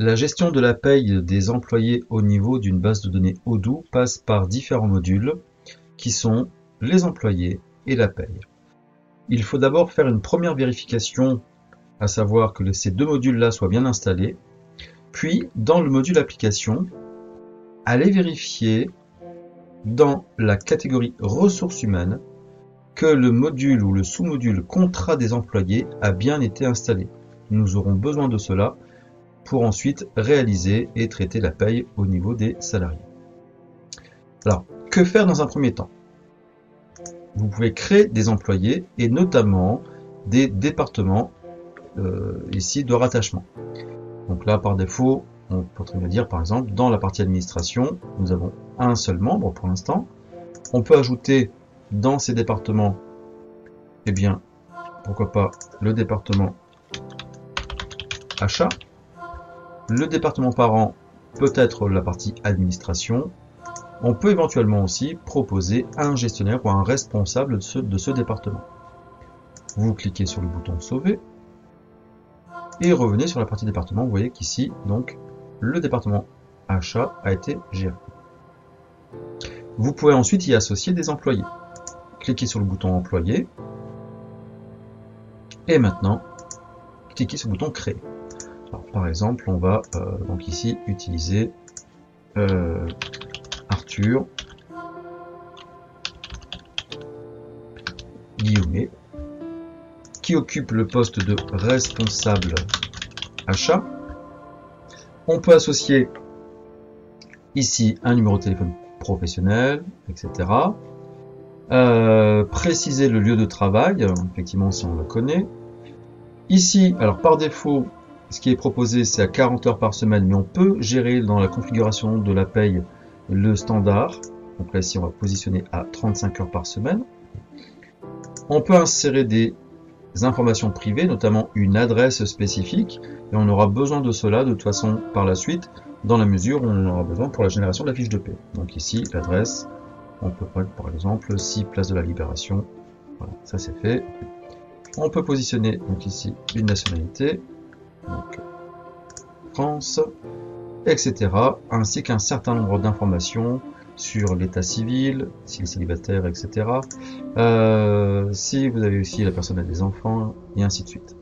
La gestion de la paye des employés au niveau d'une base de données Odoo passe par différents modules qui sont les employés et la paye. Il faut d'abord faire une première vérification, à savoir que ces deux modules-là soient bien installés. Puis, dans le module application, allez vérifier dans la catégorie ressources humaines que le module ou le sous-module contrat des employés a bien été installé. Nous aurons besoin de cela pour ensuite réaliser et traiter la paye au niveau des salariés. Alors, que faire dans un premier temps? Vous pouvez créer des employés et notamment des départements ici de rattachement. Donc là, par défaut, on pourrait dire par exemple, dans la partie administration, nous avons un seul membre pour l'instant. On peut ajouter dans ces départements, eh bien, pourquoi pas le département achat. Le département parent peut être la partie administration. On peut éventuellement aussi proposer un gestionnaire ou un responsable de ce département. Vous cliquez sur le bouton sauver et revenez sur la partie département. Vous voyez qu'ici, donc, le département achat a été géré. Vous pouvez ensuite y associer des employés. Cliquez sur le bouton employé et maintenant, cliquez sur le bouton créer. Alors, par exemple, on va donc ici utiliser Arthur Guillaumet qui occupe le poste de responsable achat. On peut associer ici un numéro de téléphone professionnel, etc. Préciser le lieu de travail, effectivement si on le connaît. Ici, alors par défaut, ce qui est proposé c'est à 40 heures par semaine, mais on peut gérer dans la configuration de la paye le standard. Donc là ici on va positionner à 35 heures par semaine. On peut insérer des informations privées, notamment une adresse spécifique, et on aura besoin de cela de toute façon par la suite, dans la mesure où on en aura besoin pour la génération de la fiche de paie. Donc ici, l'adresse, on peut prendre par exemple 6 place de la Libération, voilà, ça c'est fait. On peut positionner donc ici une nationalité, donc France, etc., ainsi qu'un certain nombre d'informations sur l'état civil, s'il est célibataire, etc. Si vous avez aussi la personne a des enfants, et ainsi de suite.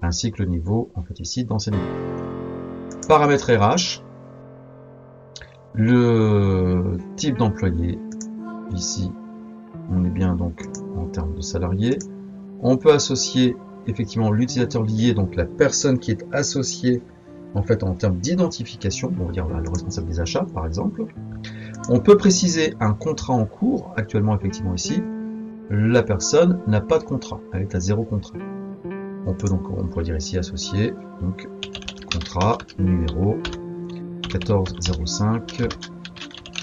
Ainsi que le niveau, en fait, ici, d'enseignement. Paramètres RH, le type d'employé, ici, on est bien donc en termes de salarié. On peut associer effectivement l'utilisateur lié, donc la personne qui est associée, en fait, en termes d'identification, on va dire le responsable des achats, par exemple. On peut préciser un contrat en cours. Actuellement, effectivement, ici, la personne n'a pas de contrat. Elle est à 0 contrat. On pourrait dire ici associé, donc contrat numéro 1405,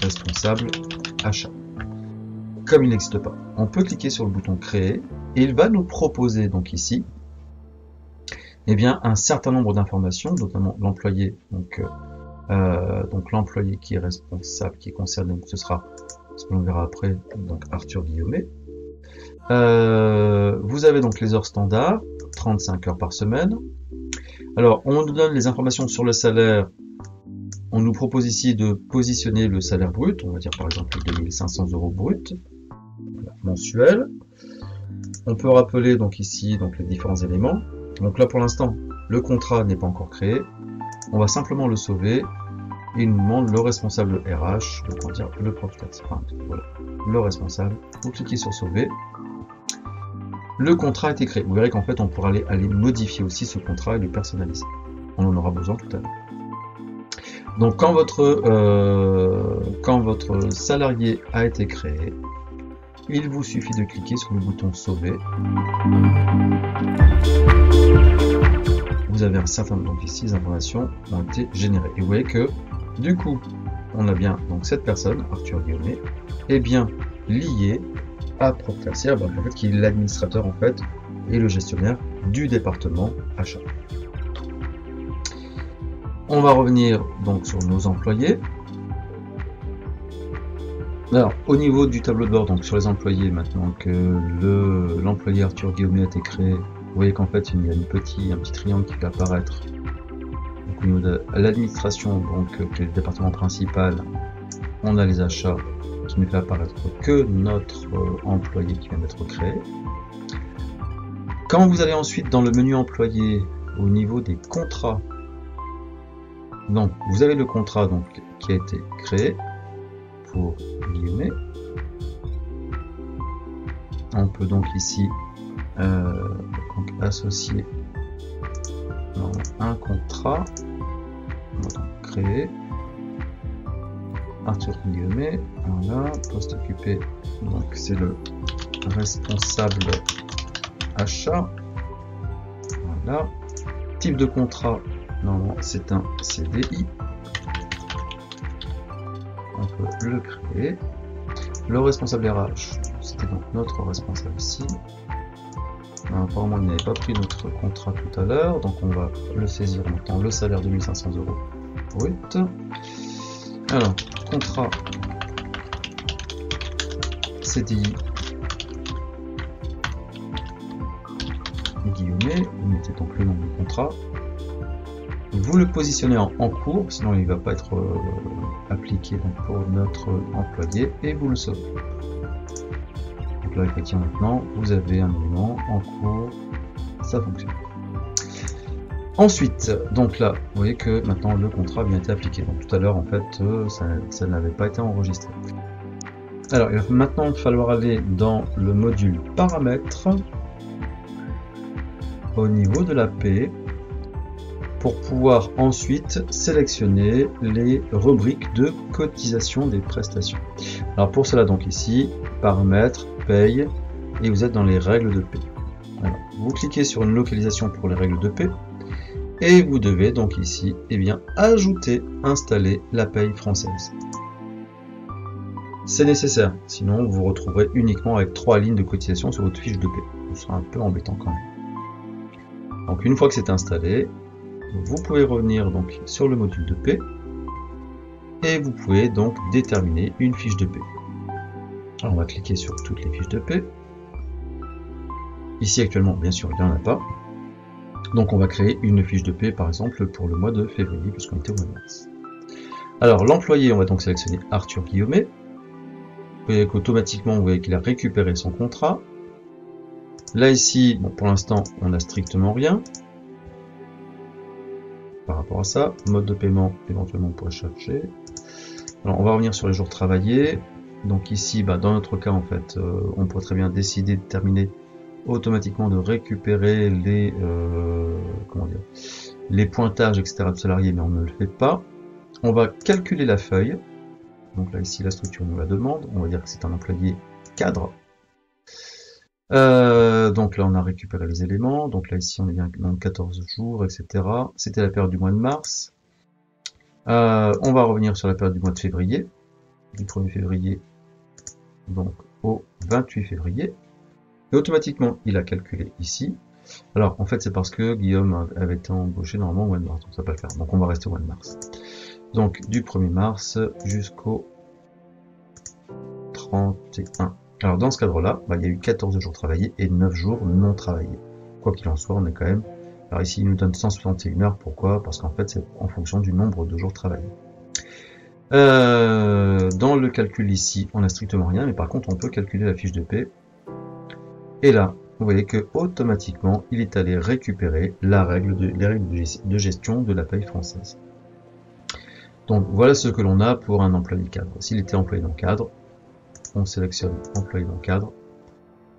responsable achat. Comme il n'existe pas, on peut cliquer sur le bouton créer et il va nous proposer donc ici, eh bien, un certain nombre d'informations, notamment l'employé, donc l'employé qui est responsable, qui est concerné, donc ce sera, ce que l'on verra après, donc Arthur Guillaumet. Vous avez donc les heures standards, 35 heures par semaine. Alors, on nous donne les informations sur le salaire. On nous propose ici de positionner le salaire brut, on va dire par exemple 2500 € brut, mensuel. On peut rappeler donc ici donc les différents éléments. Donc là pour l'instant, le contrat n'est pas encore créé. On va simplement le sauver. Il nous demande le responsable RH, donc on va dire le propriétaire, enfin, voilà, le responsable. Vous cliquez sur sauver. Le contrat a été créé. Vous verrez qu'en fait on pourra aller modifier aussi ce contrat et le personnaliser. On en aura besoin tout à l'heure. Donc quand votre salarié a été créé, il vous suffit de cliquer sur le bouton sauver. Vous avez un certain nombre, donc ici les informations ont été générées. Et vous voyez que du coup, on a bien donc cette personne, Arthur Guillaumet, est bien liée à Proclasia, en fait, qui est l'administrateur en fait et le gestionnaire du département achat. On va revenir donc sur nos employés. Alors, au niveau du tableau de bord, donc sur les employés, maintenant que l'employé Arthur Guillaumet a été créé, vous voyez qu'en fait il y a un petit triangle qui va apparaître donc, au niveau de l'administration, donc qui est le département principal, on a les achats qui ne fait apparaître que notre employé qui vient d'être créé. Quand vous allez ensuite dans le menu employé, au niveau des contrats, donc vous avez le contrat donc, qui a été créé pour guillemets. On peut donc ici donc associer un contrat. On va donc créer Arthur guillemets. Voilà, poste occupé. Donc c'est le responsable achat. Voilà. Type de contrat, normalement c'est un CDI. On peut le créer. Le responsable RH, c'était donc notre responsable ici. Alors, apparemment il n'avait pas pris notre contrat tout à l'heure, donc on va le saisir maintenant, le salaire de 1500 € brut. Alors, contrat CDI guillemets, vous mettez donc le nom du contrat. Vous le positionnez en cours, sinon il ne va pas être appliqué donc, pour notre employé, et vous le sauvez. Donc là, effectivement, maintenant, vous avez un élément en cours, ça fonctionne. Ensuite, donc là, vous voyez que maintenant le contrat a bien été appliqué. Donc tout à l'heure, en fait, ça n'avait pas été enregistré. Alors, il va maintenant falloir aller dans le module paramètres, au niveau de la paie, pour pouvoir ensuite sélectionner les rubriques de cotisation des prestations. Alors pour cela, donc ici, paramètres, paye, et vous êtes dans les règles de paie. Alors, vous cliquez sur une localisation pour les règles de paie, et vous devez donc ici, eh bien, ajouter, installer la paye française. C'est nécessaire, sinon vous vous retrouverez uniquement avec 3 lignes de cotisation sur votre fiche de paie. Ce sera un peu embêtant quand même. Donc une fois que c'est installé, vous pouvez revenir donc sur le module de paie et vous pouvez donc déterminer une fiche de paie. Alors on va cliquer sur toutes les fiches de paie. Ici actuellement, bien sûr, il n'y en a pas. Donc on va créer une fiche de paie par exemple pour le mois de février puisqu'on était au mois de mars. Alors l'employé, on va donc sélectionner Arthur Guillaumet. Vous voyez qu'automatiquement, vous voyez qu'il a récupéré son contrat. Là ici, bon, pour l'instant, on n'a strictement rien. Par rapport à ça, mode de paiement, éventuellement on pourrait chercher. Alors on va revenir sur les jours travaillés. Donc ici, dans notre cas en fait, on pourrait très bien décider de terminer automatiquement de récupérer les les pointages etc. de salariés, mais on ne le fait pas. On va calculer la feuille. Donc là ici la structure nous la demande. On va dire que c'est un employé cadre. Donc là on a récupéré les éléments, donc là ici on est bien dans 14 jours, etc. C'était la période du mois de mars. On va revenir sur la période du mois de février, du 1er février donc au 28 février. Et automatiquement il a calculé ici. Alors en fait c'est parce que Guillaume avait été embauché normalement au mois de mars, donc ça va pas le faire. Donc on va rester au mois de mars. Donc du 1er mars jusqu'au 31. Alors dans ce cadre-là, il y a eu 14 jours travaillés et 9 jours non travaillés. Quoi qu'il en soit, on est quand même... Alors ici, il nous donne 161 heures. Pourquoi? Parce qu'en fait, c'est en fonction du nombre de jours travaillés. Dans le calcul ici, on n'a strictement rien, mais par contre, on peut calculer la fiche de paie. Et là, vous voyez que automatiquement, il est allé récupérer les règles de gestion de la paie française. Donc voilà ce que l'on a pour un employé cadre. S'il était employé non cadre, on sélectionne employé non cadre.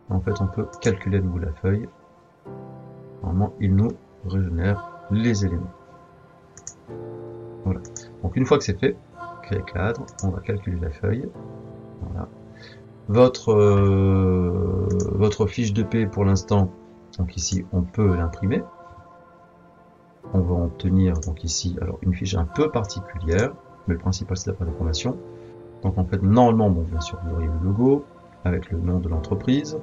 En fait, on peut calculer à nouveau la feuille. Normalement, il nous régénère les éléments. Voilà. Donc une fois que c'est fait, créer cadre, on va calculer la feuille. Voilà. Votre fiche de paie pour l'instant, donc ici, on peut l'imprimer. On va obtenir donc ici, alors une fiche un peu particulière, mais le principal c'est la page d'information. Donc en fait, normalement, bon, bien sûr, vous auriez le logo avec le nom de l'entreprise.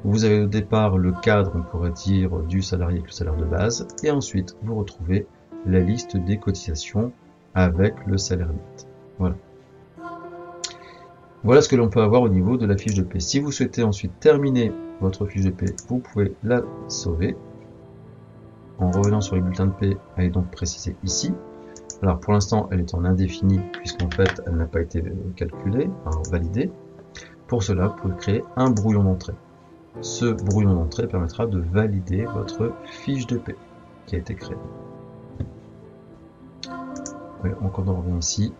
Vous avez au départ le cadre, on pourrait dire, du salarié avec le salaire de base. Et ensuite, vous retrouvez la liste des cotisations avec le salaire net. Voilà. Voilà ce que l'on peut avoir au niveau de la fiche de paie. Si vous souhaitez ensuite terminer votre fiche de paie, vous pouvez la sauver. en revenant sur les bulletins de paie, elle est donc précisée ici. Alors pour l'instant, elle est en indéfini, puisqu'en fait, elle n'a pas été calculée, enfin validée. Pour cela, vous pouvez créer un brouillon d'entrée. Ce brouillon d'entrée permettra de valider votre fiche de paie qui a été créée. Ouais, encore on revient ici,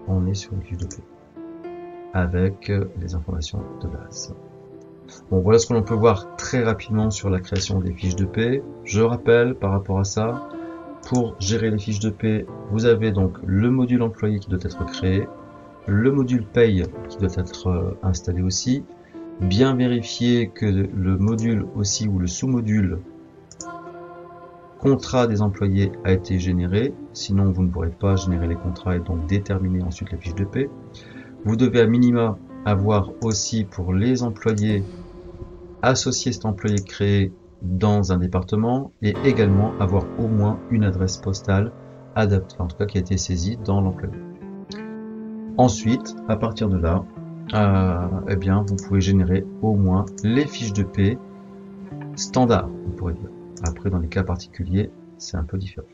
on est sur une fiche de paie avec les informations de base. Bon, voilà ce que l'on peut voir très rapidement sur la création des fiches de paie. Je rappelle par rapport à ça, pour gérer les fiches de paie, vous avez donc le module employé qui doit être créé, le module paye qui doit être installé aussi, bien vérifier que le module aussi ou le sous-module contrat des employés a été généré, sinon vous ne pourrez pas générer les contrats et donc déterminer ensuite les fiches de paie. Vous devez à minima avoir aussi pour les employés associer cet employé créé dans un département et également avoir au moins une adresse postale adaptée, en tout cas qui a été saisie dans l'employé. Ensuite, à partir de là, eh bien, vous pouvez générer au moins les fiches de paie standard, on pourrait dire. Après, dans les cas particuliers, c'est un peu différent.